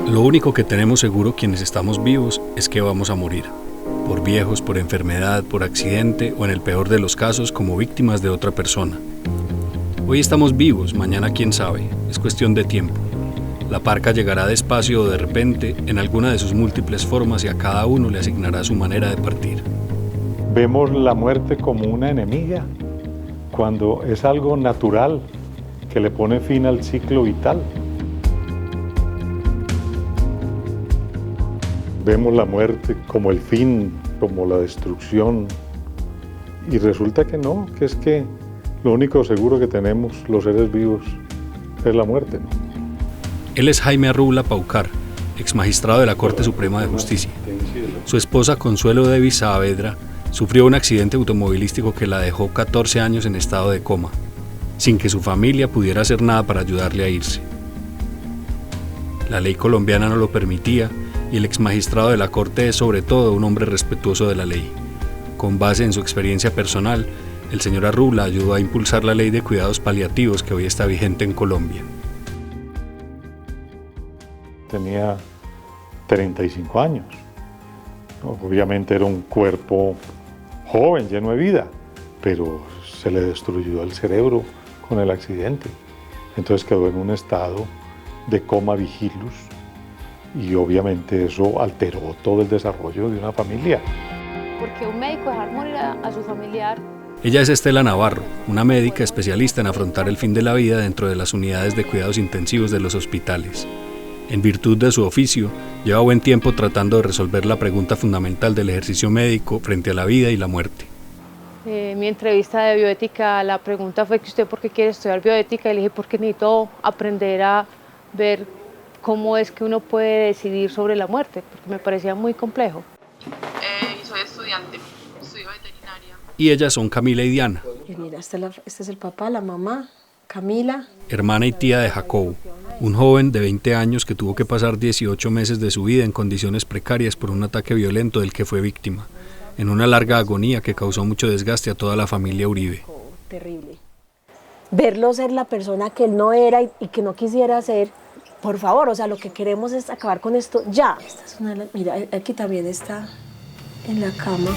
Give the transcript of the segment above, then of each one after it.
Lo único que tenemos seguro quienes estamos vivos es que vamos a morir, por viejos, por enfermedad, por accidente o en el peor de los casos como víctimas de otra persona. Hoy estamos vivos, mañana quién sabe, es cuestión de tiempo. La parca llegará despacio o de repente en alguna de sus múltiples formas y a cada uno le asignará su manera de partir. Vemos la muerte como una enemiga, cuando es algo natural que le pone fin al ciclo vital. Vemos la muerte como el fin, como la destrucción, y resulta que no, que es que lo único seguro que tenemos los seres vivos es la muerte, ¿no? Él es Jaime Arrula Paucar, exmagistrado de la Corte Suprema de Justicia. Su esposa Consuelo Devis Saavedra sufrió un accidente automovilístico que la dejó 14 años en estado de coma, sin que su familia pudiera hacer nada para ayudarle a irse. La ley colombiana no lo permitía y el exmagistrado de la Corte es sobre todo un hombre respetuoso de la ley. Con base en su experiencia personal, el señor Arrula ayudó a impulsar la ley de cuidados paliativos que hoy está vigente en Colombia. Tenía 35 años. Obviamente era un cuerpo joven, lleno de vida, pero se le destruyó el cerebro con el accidente. Entonces quedó en un estado de coma vigilus y obviamente eso alteró todo el desarrollo de una familia. Porque un médico dejar morir a su familiar. Ella es Estela Navarro, una médica especialista en afrontar el fin de la vida dentro de las unidades de cuidados intensivos de los hospitales. En virtud de su oficio, lleva buen tiempo tratando de resolver la pregunta fundamental del ejercicio médico frente a la vida y la muerte. Mi entrevista de bioética, la pregunta fue que usted por qué quiere estudiar bioética, y le dije porque necesito aprender a ver cómo es que uno puede decidir sobre la muerte, porque me parecía muy complejo. Soy estudiante, estudio veterinaria. Y ellas son Camila y Diana. Mira, este es el papá, la mamá, Camila. Hermana y tía de Jacobo, un joven de 20 años que tuvo que pasar 18 meses de su vida en condiciones precarias por un ataque violento del que fue víctima, en una larga agonía que causó mucho desgaste a toda la familia Uribe. Terrible. Verlo ser la persona que él no era y que no quisiera ser. Por favor, o sea, lo que queremos es acabar con esto ya. Esta es mira, aquí también está en la cama.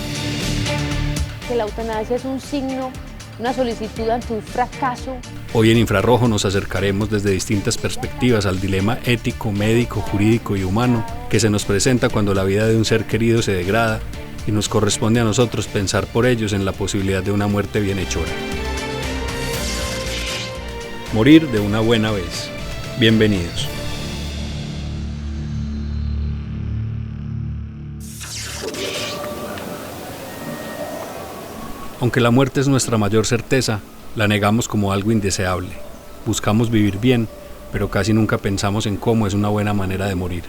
Que la eutanasia es un signo, una solicitud ante un fracaso. Hoy en Infrarrojo nos acercaremos desde distintas perspectivas al dilema ético, médico, jurídico y humano que se nos presenta cuando la vida de un ser querido se degrada y nos corresponde a nosotros pensar por ellos en la posibilidad de una muerte bienhechora. Morir de una buena vez. Bienvenidos. Aunque la muerte es nuestra mayor certeza, la negamos como algo indeseable. Buscamos vivir bien, pero casi nunca pensamos en cómo es una buena manera de morir.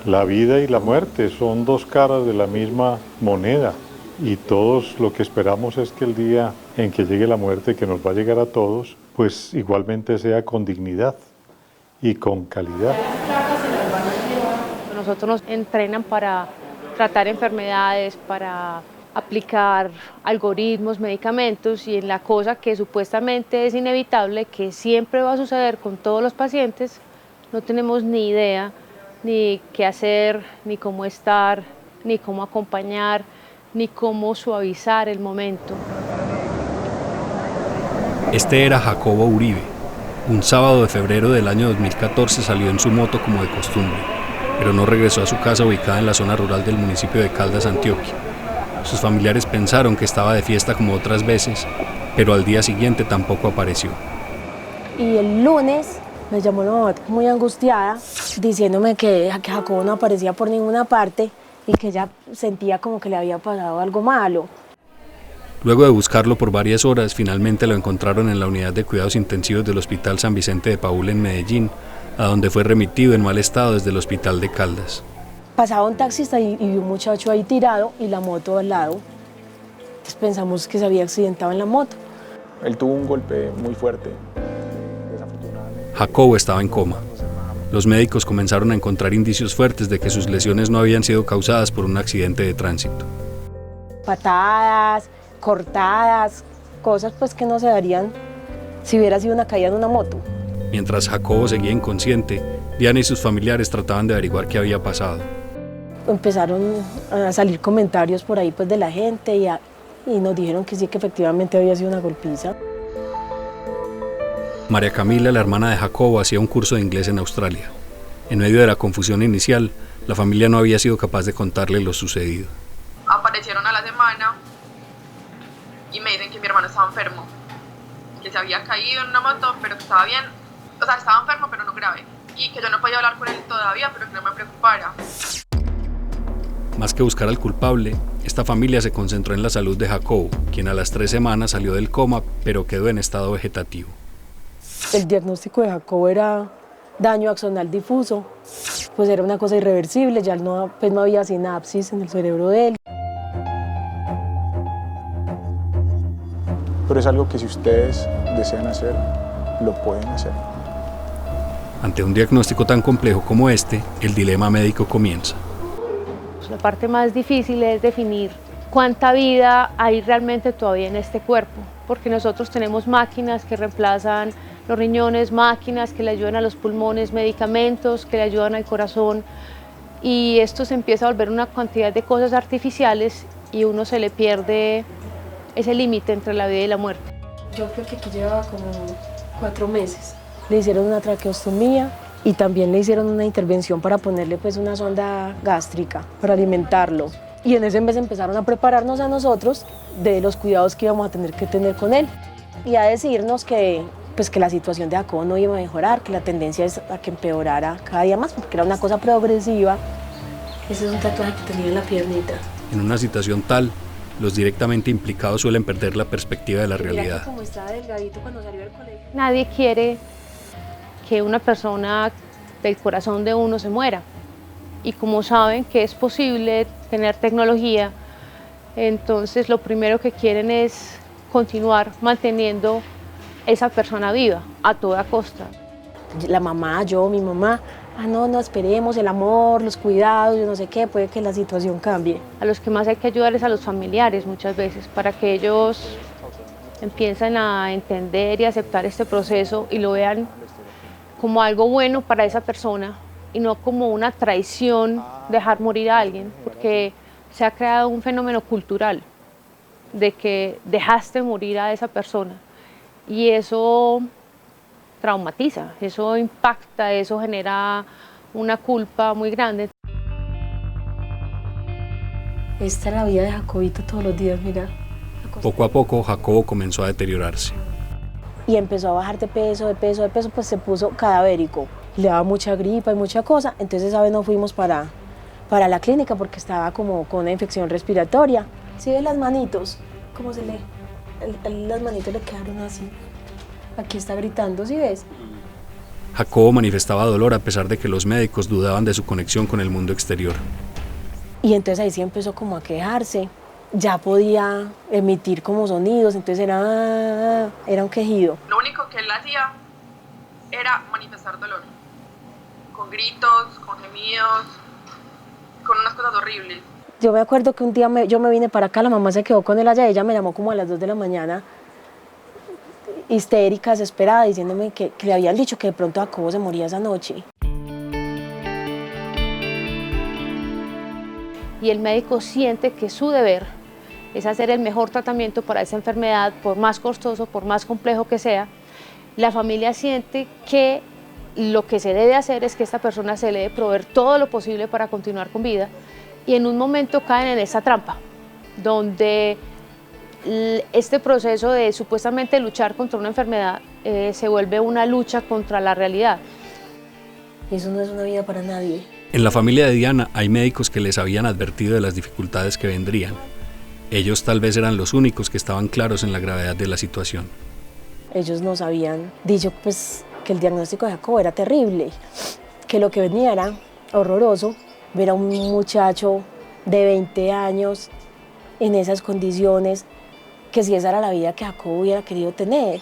La vida y la muerte son dos caras de la misma moneda y todos lo que esperamos es que el día en que llegue la muerte, que nos va a llegar a todos, pues igualmente sea con dignidad y con calidad. Nosotros nos entrenan para tratar enfermedades, para aplicar algoritmos, medicamentos, y en la cosa que supuestamente es inevitable, que siempre va a suceder con todos los pacientes, no tenemos ni idea ni qué hacer, ni cómo estar, ni cómo acompañar, ni cómo suavizar el momento. Este era Jacobo Uribe. Un sábado de febrero del año 2014 salió en su moto como de costumbre, pero no regresó a su casa ubicada en la zona rural del municipio de Caldas, Antioquia. Sus familiares pensaron que estaba de fiesta como otras veces, pero al día siguiente tampoco apareció. Y el lunes me llamó la mamá muy angustiada, diciéndome que Jacobo no aparecía por ninguna parte y que ella sentía como que le había pasado algo malo. Luego de buscarlo por varias horas, finalmente lo encontraron en la unidad de cuidados intensivos del Hospital San Vicente de Paúl en Medellín, a donde fue remitido en mal estado desde el hospital de Caldas. Pasaba un taxista y un muchacho ahí tirado y la moto al lado. Entonces pensamos que se había accidentado en la moto. Él tuvo un golpe muy fuerte, desafortunadamente. Jacobo estaba en coma. Los médicos comenzaron a encontrar indicios fuertes de que sus lesiones no habían sido causadas por un accidente de tránsito. Patadas, cortadas, cosas pues que no se darían si hubiera sido una caída en una moto. Mientras Jacobo seguía inconsciente, Diana y sus familiares trataban de averiguar qué había pasado. Empezaron a salir comentarios por ahí pues, de la gente y nos dijeron que sí, que efectivamente había sido una golpiza. María Camila, la hermana de Jacobo, hacía un curso de inglés en Australia. En medio de la confusión inicial, la familia no había sido capaz de contarle lo sucedido. Aparecieron a la semana y me dicen que mi hermano estaba enfermo, que se había caído en una moto, pero que estaba bien, o sea, estaba enfermo pero no grave, y que yo no podía hablar con él todavía, pero que no me preocupara. Más que buscar al culpable, esta familia se concentró en la salud de Jacobo, quien a las 3 semanas salió del coma, pero quedó en estado vegetativo. El diagnóstico de Jacobo era daño axonal difuso, pues era una cosa irreversible, ya no había sinapsis en el cerebro de él. Pero es algo que si ustedes desean hacer, lo pueden hacer. Ante un diagnóstico tan complejo como este, el dilema médico comienza. La parte más difícil es definir cuánta vida hay realmente todavía en este cuerpo, porque nosotros tenemos máquinas que reemplazan los riñones, máquinas que le ayudan a los pulmones, medicamentos que le ayudan al corazón, y esto se empieza a volver una cantidad de cosas artificiales y uno se le pierde ese límite entre la vida y la muerte. Yo creo que aquí llevaba como 4 meses. Le hicieron una traqueostomía y también le hicieron una intervención para ponerle pues una sonda gástrica para alimentarlo. Y en ese mes empezaron a prepararnos a nosotros de los cuidados que íbamos a tener que tener con él y a decirnos que la situación de Jacobo no iba a mejorar, que la tendencia es a que empeorara cada día más, porque era una cosa progresiva. Ese es un tatuaje que tenía en la piernita. En una situación tal, los directamente implicados suelen perder la perspectiva de la realidad. Como estaba delgadito cuando salió del colegio. Nadie quiere que una persona del corazón de uno se muera. Y como saben que es posible tener tecnología, entonces lo primero que quieren es continuar manteniendo esa persona viva a toda costa. La mamá, mi mamá, no, esperemos, el amor, los cuidados, yo no sé qué, puede que la situación cambie. A los que más hay que ayudar es a los familiares muchas veces, para que ellos empiecen a entender y aceptar este proceso y lo vean como algo bueno para esa persona y no como una traición dejar morir a alguien, porque se ha creado un fenómeno cultural de que dejaste morir a esa persona y eso traumatiza, eso impacta, eso genera una culpa muy grande. Esta era la vida de Jacobito todos los días, mira. Poco a poco, Jacobo comenzó a deteriorarse. Y empezó a bajar de peso, pues se puso cadavérico. Le daba mucha gripa y mucha cosa, entonces esa vez no fuimos para la clínica porque estaba como con una infección respiratoria. ¿Sí ves las manitos? ¿Cómo se lee? Las manitos le quedaron así. Aquí está gritando, ¿sí ves? Jacobo manifestaba dolor a pesar de que los médicos dudaban de su conexión con el mundo exterior. Y entonces ahí sí empezó como a quejarse. Ya podía emitir como sonidos, entonces era un quejido. Lo único que él hacía era manifestar dolor, con gritos, con gemidos, con unas cosas horribles. Yo me acuerdo que un día yo me vine para acá, la mamá se quedó con él allá, ella me llamó como a las 2 de la mañana, histérica, desesperada, diciéndome que le habían dicho que de pronto Jacobo se moría esa noche. Y el médico siente que su deber es hacer el mejor tratamiento para esa enfermedad, por más costoso, por más complejo que sea. La familia siente que lo que se debe hacer es que esta persona se le debe proveer todo lo posible para continuar con vida, y en un momento caen en esa trampa, donde este proceso de supuestamente luchar contra una enfermedad se vuelve una lucha contra la realidad. Y eso no es una vida para nadie. En la familia de Diana hay médicos que les habían advertido de las dificultades que vendrían. Ellos tal vez eran los únicos que estaban claros en la gravedad de la situación. Ellos nos habían dicho pues, que el diagnóstico de Jacobo era terrible, que lo que venía era horroroso, ver a un muchacho de 20 años en esas condiciones, que si esa era la vida que Jacobo hubiera querido tener.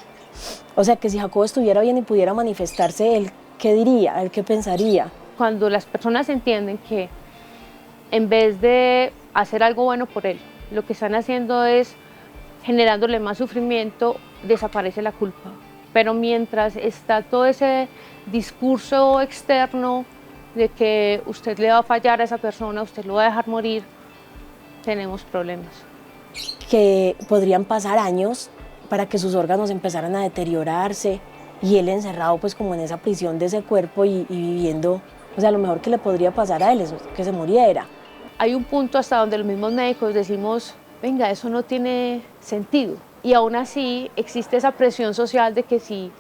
O sea, que si Jacobo estuviera bien y pudiera manifestarse, ¿él qué diría? ¿Él qué pensaría? Cuando las personas entienden que en vez de hacer algo bueno por él, lo que están haciendo es generándole más sufrimiento, desaparece la culpa. Pero mientras está todo ese discurso externo de que usted le va a fallar a esa persona, usted lo va a dejar morir, tenemos problemas. Que podrían pasar años para que sus órganos empezaran a deteriorarse y él encerrado pues como en esa prisión de ese cuerpo y viviendo, o sea, lo mejor que le podría pasar a él es que se muriera. Hay un punto hasta donde los mismos médicos decimos, venga, eso no tiene sentido. Y aún así existe esa presión social de que si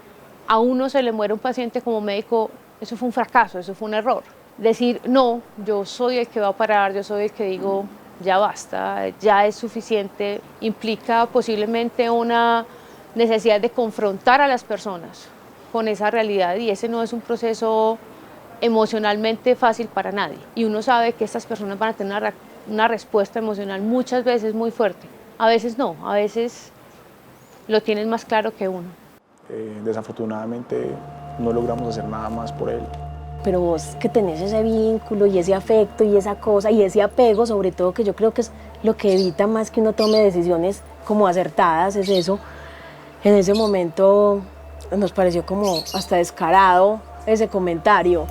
a uno se le muere un paciente como médico, eso fue un fracaso, eso fue un error. Decir, no, yo soy el que va a parar, yo soy el que digo, ya basta, ya es suficiente, implica posiblemente una necesidad de confrontar a las personas con esa realidad y ese no es un proceso emocionalmente fácil para nadie. Y uno sabe que estas personas van a tener una respuesta emocional muchas veces muy fuerte. A veces no, a veces lo tienen más claro que uno. Desafortunadamente no logramos hacer nada más por él. Pero vos que tenés ese vínculo y ese afecto y esa cosa y ese apego, sobre todo, que yo creo que es lo que evita más que uno tome decisiones como acertadas, es eso. En ese momento nos pareció como hasta descarado ese comentario.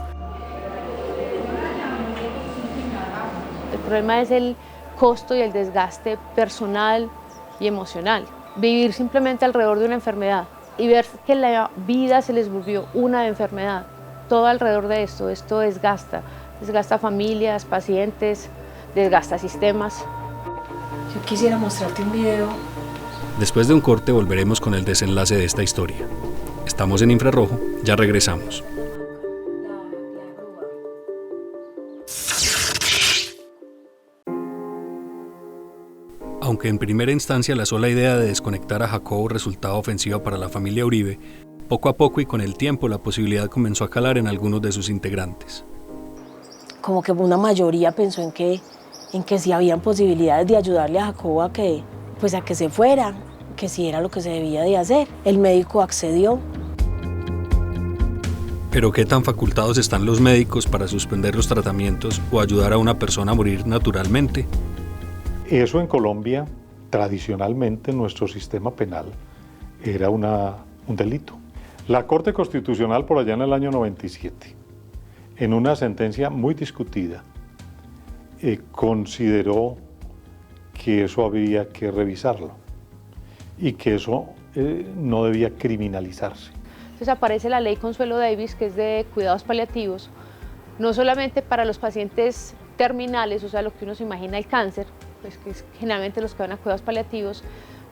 El problema es el costo y el desgaste personal y emocional. Vivir simplemente alrededor de una enfermedad y ver que la vida se les volvió una enfermedad. Todo alrededor de esto desgasta familias, pacientes, desgasta sistemas. Yo quisiera mostrarte un video. Después de un corte volveremos con el desenlace de esta historia. Estamos en Infrarrojo, ya regresamos. Aunque en primera instancia la sola idea de desconectar a Jacobo resultaba ofensiva para la familia Uribe, poco a poco y con el tiempo la posibilidad comenzó a calar en algunos de sus integrantes. Como que una mayoría pensó en que sí habían posibilidades de ayudarle a Jacobo a que se fuera, que sí era lo que se debía de hacer. El médico accedió. Pero ¿qué tan facultados están los médicos para suspender los tratamientos o ayudar a una persona a morir naturalmente? Eso en Colombia, tradicionalmente, en nuestro sistema penal, era un delito. La Corte Constitucional, por allá en el año 97, en una sentencia muy discutida, consideró que eso había que revisarlo y que eso no debía criminalizarse. Entonces aparece la ley Consuelo Davis, que es de cuidados paliativos, no solamente para los pacientes terminales, o sea, lo que uno se imagina el cáncer, pues que es generalmente los que van a cuidados paliativos,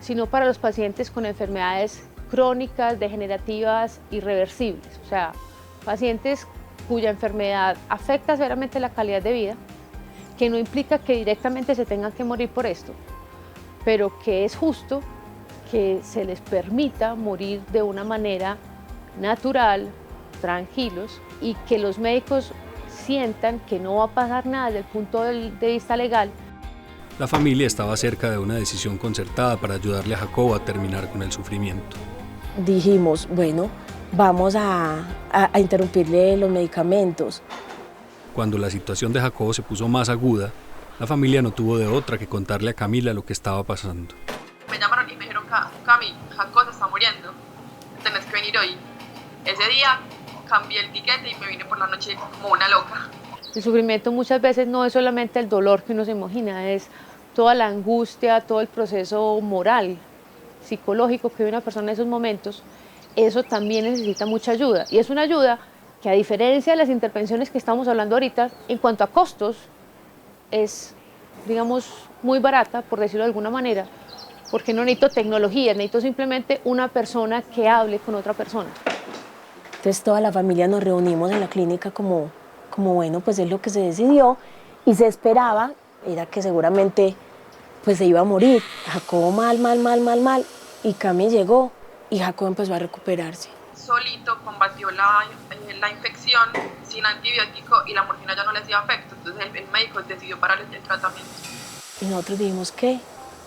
sino para los pacientes con enfermedades crónicas, degenerativas, irreversibles, o sea, pacientes cuya enfermedad afecta severamente la calidad de vida, que no implica que directamente se tengan que morir por esto, pero que es justo que se les permita morir de una manera natural, tranquilos, y que los médicos sientan que no va a pasar nada desde el punto de vista legal. La familia estaba cerca de una decisión concertada para ayudarle a Jacobo a terminar con el sufrimiento. Dijimos, bueno, vamos a interrumpirle los medicamentos. Cuando la situación de Jacobo se puso más aguda, la familia no tuvo de otra que contarle a Camila lo que estaba pasando. Me llamaron y me dijeron, Cami, Jacobo se está muriendo, tenés que venir hoy. Ese día cambié el tiquete y me vine por la noche como una loca. El sufrimiento muchas veces no es solamente el dolor que uno se imagina, es toda la angustia, todo el proceso moral, psicológico que vive una persona en esos momentos. Eso también necesita mucha ayuda, y es una ayuda que, a diferencia de las intervenciones que estamos hablando ahorita, en cuanto a costos, es, digamos, muy barata, por decirlo de alguna manera, porque no necesito tecnología, necesito simplemente una persona que hable con otra persona. Entonces toda la familia nos reunimos en la clínica como bueno, pues es lo que se decidió y se esperaba, era que seguramente pues se iba a morir. Jacobo mal, y Cami llegó y Jacobo empezó a recuperarse. Solito combatió la infección sin antibiótico y la morfina ya no le hacía efecto, entonces el médico decidió pararle el tratamiento. Y nosotros dijimos, ¿qué?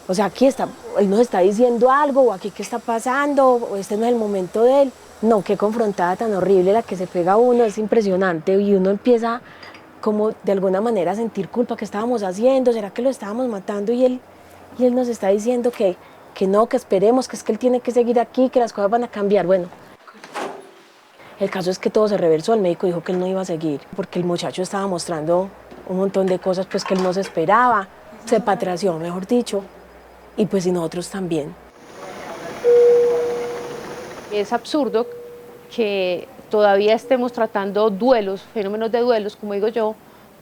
O sea, aquí está, él nos está diciendo algo, o aquí qué está pasando, o este no es el momento de él. No, qué confrontada tan horrible la que se pega a uno, es impresionante, y uno empieza como de alguna manera a sentir culpa. ¿Qué estábamos haciendo? ¿Será que lo estábamos matando? Y él nos está diciendo que no, que esperemos, que es que él tiene que seguir aquí, que las cosas van a cambiar. Bueno, El caso es que todo se reversó, el médico dijo que él no iba a seguir, porque el muchacho estaba mostrando un montón de cosas pues, que él no se esperaba, se patració, mejor dicho, y pues y nosotros también. Es absurdo que todavía estemos tratando duelos, fenómenos de duelos, como digo yo,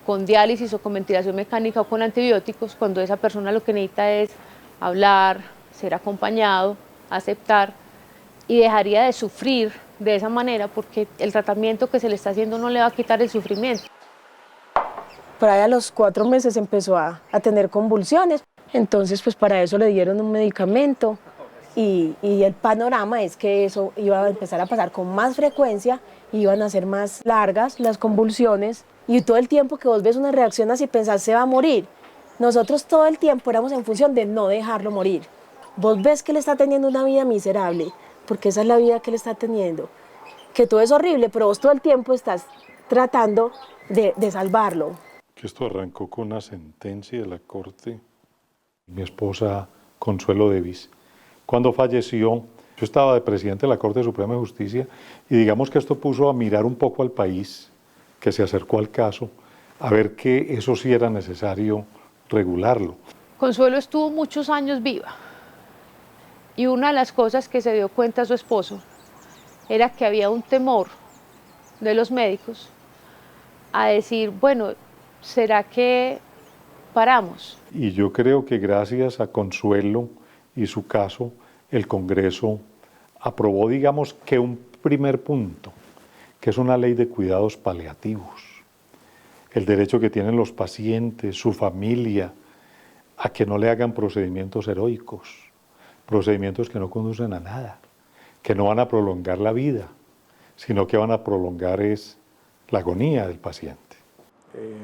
con diálisis o con ventilación mecánica o con antibióticos, cuando esa persona lo que necesita es hablar, ser acompañado, aceptar, y dejaría de sufrir de esa manera porque el tratamiento que se le está haciendo no le va a quitar el sufrimiento. Por ahí a los 4 meses empezó a tener convulsiones, entonces pues para eso le dieron un medicamento y el panorama es que eso iba a empezar a pasar con más frecuencia, iban a ser más largas las convulsiones y todo el tiempo que vos ves una reacción así pensás se va a morir. Nosotros todo el tiempo éramos en función de no dejarlo morir. Vos ves que él está teniendo una vida miserable, porque esa es la vida que él está teniendo, que todo es horrible, pero vos todo el tiempo estás tratando de salvarlo. Esto arrancó con una sentencia de la Corte. Mi esposa, Consuelo Davis, cuando falleció, yo estaba de presidente de la Corte Suprema de Justicia y digamos que esto puso a mirar un poco al país, que se acercó al caso, a ver que eso sí era necesario regularlo. Consuelo estuvo muchos años viva y una de las cosas que se dio cuenta su esposo era que había un temor de los médicos a decir, bueno, ¿será que paramos? Y yo creo que gracias a Consuelo y su caso, el Congreso aprobó, digamos, que un primer punto, que es una ley de cuidados paliativos. El derecho que tienen los pacientes, su familia, a que no le hagan procedimientos heroicos, procedimientos que no conducen a nada, que no van a prolongar la vida, sino que van a prolongar es la agonía del paciente.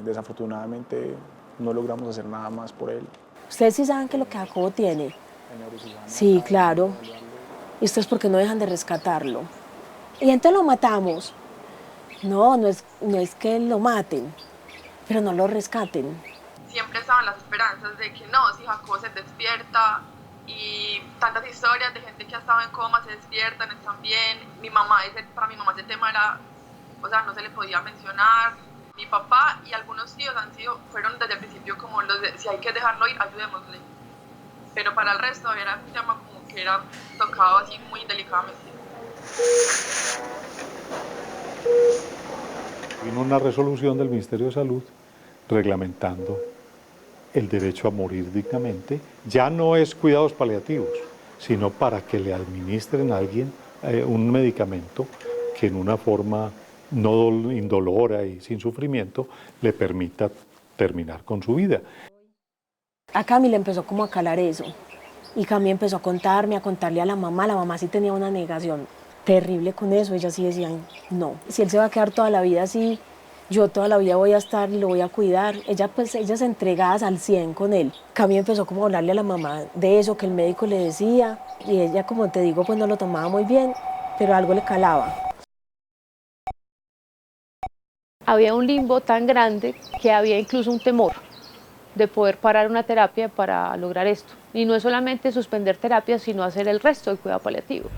Desafortunadamente no logramos hacer nada más por él. Ustedes sí saben que lo que Jacobo tiene. Sí, claro. ¿Y ustedes por qué no dejan de rescatarlo? Y entonces lo matamos. No es que lo maten, pero no lo rescaten. Siempre estaban las esperanzas de que no, si Jacobo se despierta, y tantas historias de gente que ha estado en coma se despiertan, están bien. Para mi mamá ese tema era, o sea, no se le podía mencionar. Mi papá y algunos tíos fueron desde el principio como los de, si hay que dejarlo ir, ayudémosle. Pero para el resto era un tema como que era tocado así muy delicadamente. Vino una resolución del Ministerio de Salud reglamentando el derecho a morir dignamente. Ya no es cuidados paliativos, sino para que le administren a alguien un medicamento que en una forma no indolora y sin sufrimiento le permita terminar con su vida. A Cami le empezó como a calar eso. Y Cami empezó a contarle a la mamá sí tenía una negación terrible con eso, ellas sí decían, no, si él se va a quedar toda la vida así, yo toda la vida voy a estar y lo voy a cuidar. Ellas entregadas al 100 con él. Cami empezó como a hablarle a la mamá de eso que el médico le decía y ella, como te digo, pues no lo tomaba muy bien, pero algo le calaba. Había un limbo tan grande que había incluso un temor de poder parar una terapia para lograr esto. Y no es solamente suspender terapias, sino hacer el resto del cuidado paliativo.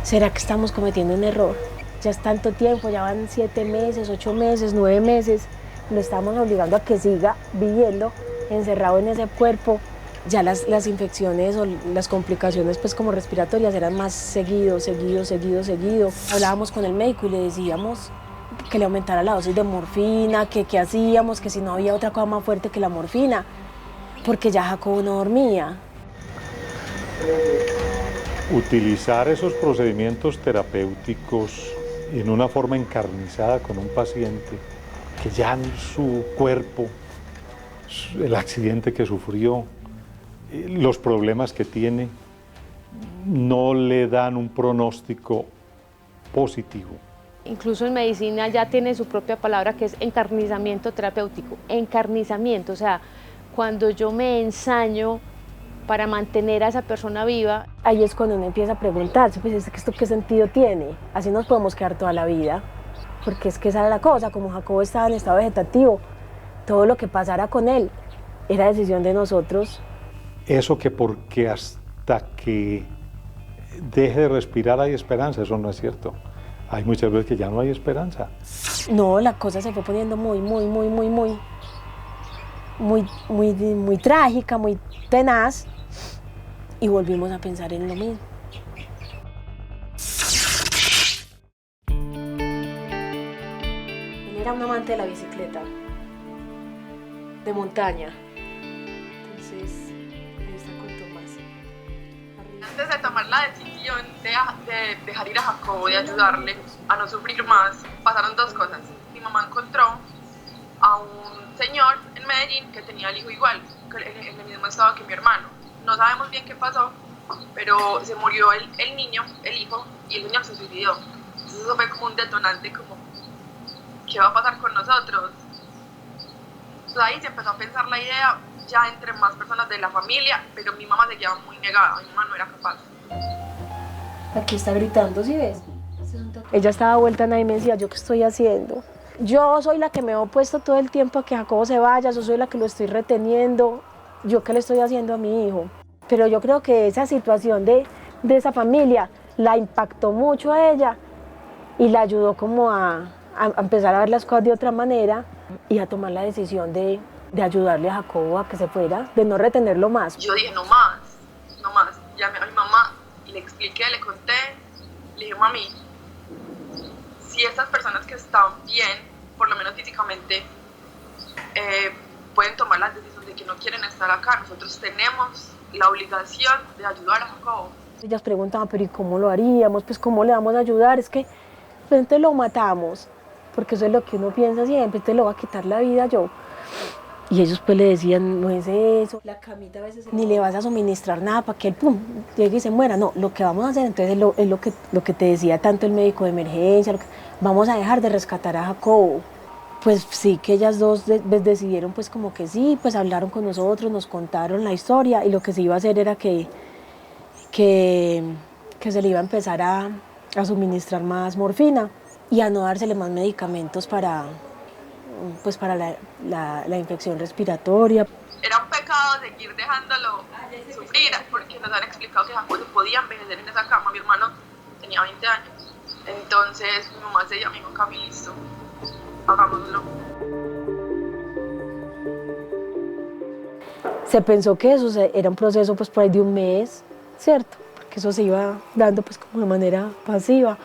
¿Será que estamos cometiendo un error? Ya es tanto tiempo, ya van 7 meses, 8 meses, 9 meses, lo estamos obligando a que siga viviendo encerrado en ese cuerpo. Ya las infecciones o las complicaciones pues como respiratorias eran más seguido. Hablábamos con el médico y le decíamos que le aumentara la dosis de morfina, que qué hacíamos, que si no había otra cosa más fuerte que la morfina, porque ya Jacobo no dormía. Utilizar esos procedimientos terapéuticos en una forma encarnizada con un paciente que ya en su cuerpo, el accidente que sufrió, los problemas que tiene, no le dan un pronóstico positivo. Incluso en medicina ya tiene su propia palabra que es encarnizamiento terapéutico. Encarnizamiento, o sea, cuando yo me ensaño para mantener a esa persona viva. Ahí es cuando uno empieza a preguntarse, pues ¿esto qué sentido tiene? Así nos podemos quedar toda la vida, porque es que esa era la cosa, como Jacobo estaba en estado vegetativo, todo lo que pasara con él era decisión de nosotros. Eso que porque hasta que deje de respirar hay esperanza, eso no es cierto. Hay muchas veces que ya no hay esperanza. No, la cosa se fue poniendo muy trágica, muy tenaz, y volvimos a pensar en lo mismo. Él era un amante de la bicicleta, de montaña. Entonces, ahí está con Tomás. Antes de tomar la decisión de dejar ir a Jacobo, de ayudarle a no sufrir más, pasaron dos cosas. Mi mamá encontró a un señor en Medellín que tenía el hijo igual, en el mismo estado que mi hermano. No sabemos bien qué pasó, pero se murió el niño, el hijo, y el señor se suicidó. Entonces eso fue como un detonante, como, ¿qué va a pasar con nosotros? Entonces ahí se empezó a pensar la idea ya entre más personas de la familia, pero mi mamá se quedaba muy negada, mi mamá no era capaz. Aquí está gritando, ¿sí ves? Ella estaba vuelta y me decía, ¿yo qué estoy haciendo? Yo soy la que me he opuesto todo el tiempo a que Jacobo se vaya, yo soy la que lo estoy reteniendo, ¿yo qué le estoy haciendo a mi hijo? Pero yo creo que esa situación de esa familia la impactó mucho a ella y la ayudó como a empezar a ver las cosas de otra manera y a tomar la decisión de ayudarle a Jacobo a que se fuera, de no retenerlo más. Yo dije, no más. Llamé a mi mamá y le expliqué, le conté, le dije, mami, si estas personas que están bien, por lo menos físicamente, pueden tomar la decisión de que no quieren estar acá, nosotros tenemos la obligación de ayudar a Jacobo. Ellas preguntaban, pero ¿y cómo lo haríamos? Pues ¿cómo le vamos a ayudar? Es que entonces lo matamos, porque eso es lo que uno piensa siempre, entonces le va a quitar la vida yo. Y ellos pues le decían, no es eso, la camita a veces ni le vas a suministrar nada para que él pum, llegue y se muera. No, lo que vamos a hacer entonces es lo que te decía tanto el médico de emergencia, vamos a dejar de rescatar a Jacobo. Pues sí, que ellas dos decidieron pues como que sí, pues hablaron con nosotros, nos contaron la historia y lo que se iba a hacer era que se le iba a empezar a suministrar más morfina y a no dársele más medicamentos para la infección respiratoria. Era un pecado seguir dejándolo sufrir, porque nos han explicado que Jacobo se podía envejecer en esa cama. Mi hermano tenía 20 años. Entonces mi mamá se llamó, Cami, listo, hagámoslo. Se pensó que eso era un proceso pues por ahí de un mes, ¿cierto? Porque eso se iba dando pues como de manera pasiva.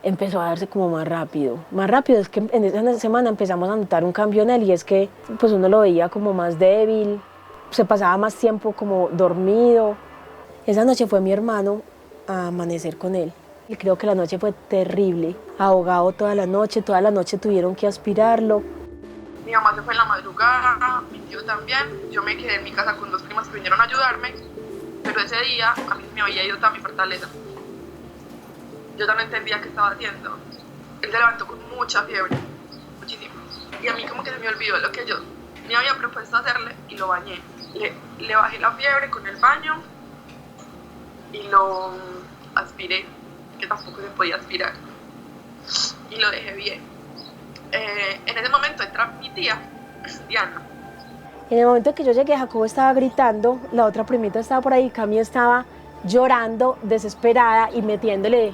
Empezó a darse como más rápido. Más rápido es que en esa semana empezamos a notar un cambio en él y es que pues uno lo veía como más débil, se pasaba más tiempo como dormido. Esa noche fue mi hermano a amanecer con él. Y creo que la noche fue terrible, ahogado toda la noche tuvieron que aspirarlo. Mi mamá se fue en la madrugada, mi tío también. Yo me quedé en mi casa con dos primas que vinieron a ayudarme, pero ese día a mí me había ido toda mi fortaleza. Yo ya no entendía qué estaba haciendo. Él se levantó con mucha fiebre, muchísimo. Y a mí como que se me olvidó lo que yo me había propuesto hacerle y lo bañé. Le bajé la fiebre con el baño y lo aspiré, que tampoco se podía aspirar. Y lo dejé bien. En ese momento entra mi tía, Diana. En el momento que yo llegué, Jacobo estaba gritando, la otra primita estaba por ahí, Cami estaba llorando, desesperada y metiéndole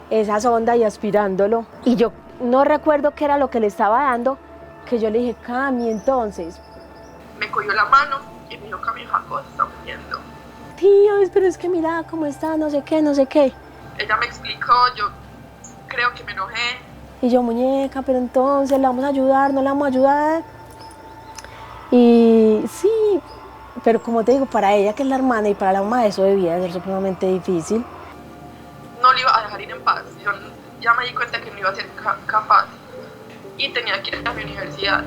esa sonda y aspirándolo. Y yo no recuerdo qué era lo que le estaba dando, que yo le dije, Cami, entonces. Me cogió la mano y me dijo, Cami, Jacobo se está muriendo. Tío, pero es que mira cómo está, no sé qué. Ella me explicó, yo creo que me enojé. Y yo, muñeca, pero entonces, ¿la vamos a ayudar? ¿No la vamos a ayudar? Y sí, pero como te digo, para ella que es la hermana y para la mamá eso debía ser supremamente difícil. No le iba a dejar ir en paz, yo ya me di cuenta que no iba a ser capaz y tenía que ir a mi universidad.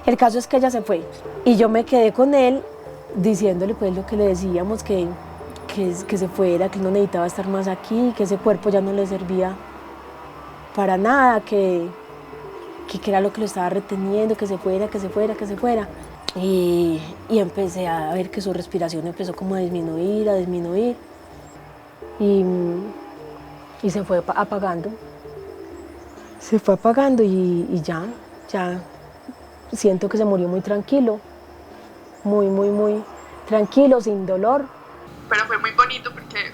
El caso es que ella se fue y yo me quedé con él diciéndole pues lo que le decíamos, que se fuera, que no necesitaba estar más aquí, que ese cuerpo ya no le servía para nada, que era lo que lo estaba reteniendo, que se fuera. Y empecé a ver que su respiración empezó como a disminuir y se fue apagando. Se fue apagando y ya siento que se murió muy tranquilo. muy, muy, muy tranquilo, sin dolor. Pero fue muy bonito porque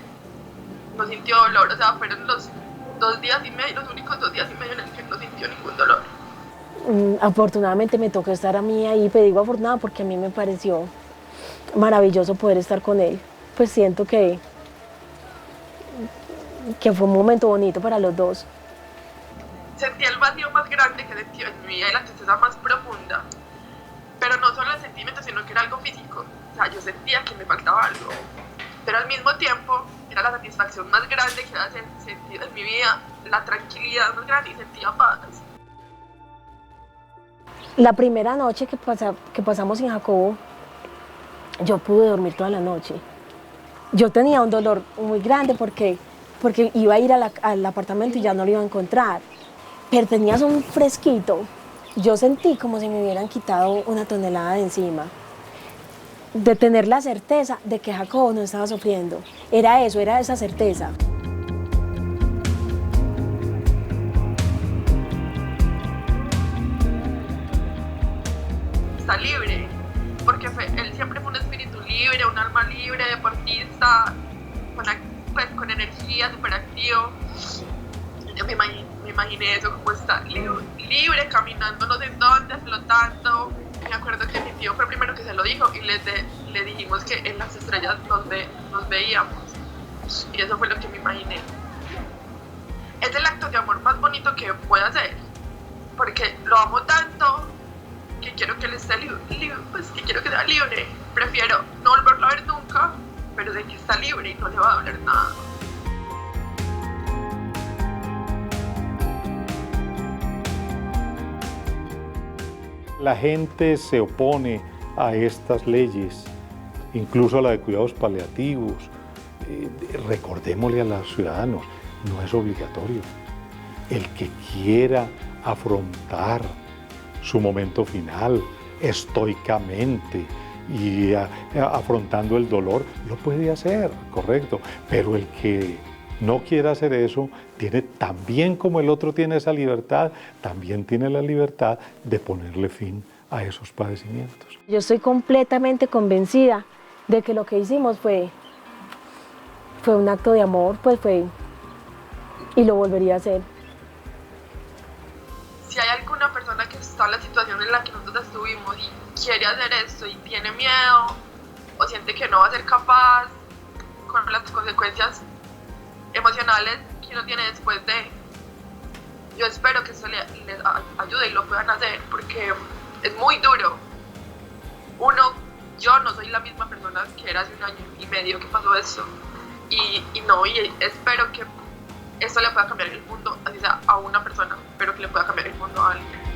no sintió dolor, o sea, fueron los 2 días y medio, los únicos 2 días y medio en los que no sintió ningún dolor. Afortunadamente me tocó estar a mí ahí, pero digo afortunada porque a mí me pareció maravilloso poder estar con él. Pues siento que fue un momento bonito para los dos. Sentí el vacío más grande que sentí en mi vida y la tristeza más profunda. Pero no solo el sentimiento, sino que era algo físico. O sea, yo sentía que me faltaba algo. Pero al mismo tiempo, era la satisfacción más grande que había sentido en mi vida, la tranquilidad más grande y sentía paz. La primera noche que pasamos en Jacobo, yo pude dormir toda la noche. Yo tenía un dolor muy grande porque iba a ir al apartamento y ya no lo iba a encontrar. Pero tenías un fresquito. Yo sentí como si me hubieran quitado una tonelada de encima. De tener la certeza de que Jacobo no estaba sufriendo. Era eso, era esa certeza. Está libre, porque él siempre fue un espíritu libre, un alma libre, deportista, con energía, súper activo. Yo me imaginé eso, como está libre, caminando no sé dónde, flotando. Me acuerdo que mi tío fue el primero que se lo dijo y le dijimos que en las estrellas nos veíamos. Y eso fue lo que me imaginé. Es el acto de amor más bonito que puedo hacer, porque lo amo tanto que quiero que él esté libre, pues que quiero que sea libre. Prefiero no volverlo a ver nunca, pero sé que está libre y no le va a doler nada. La gente se opone a estas leyes, incluso a la de cuidados paliativos. Recordémosle a los ciudadanos, no es obligatorio. El que quiera afrontar su momento final estoicamente y afrontando el dolor, lo puede hacer, correcto. Pero el que no quiera hacer eso, tiene también, como el otro tiene esa libertad, también tiene la libertad de ponerle fin a esos padecimientos. Yo estoy completamente convencida de que lo que hicimos fue un acto de amor, y lo volvería a hacer. Si hay alguna persona que está en la situación en la que nosotros estuvimos y quiere hacer esto y tiene miedo o siente que no va a ser capaz con las consecuencias emocionales que uno tiene después de, yo espero que eso les ayude y lo puedan hacer, porque es muy duro. Yo no soy la misma persona que era hace 1 año y medio que pasó eso, y espero que esto le pueda cambiar el mundo, así sea a una persona, pero que le pueda cambiar el mundo a alguien.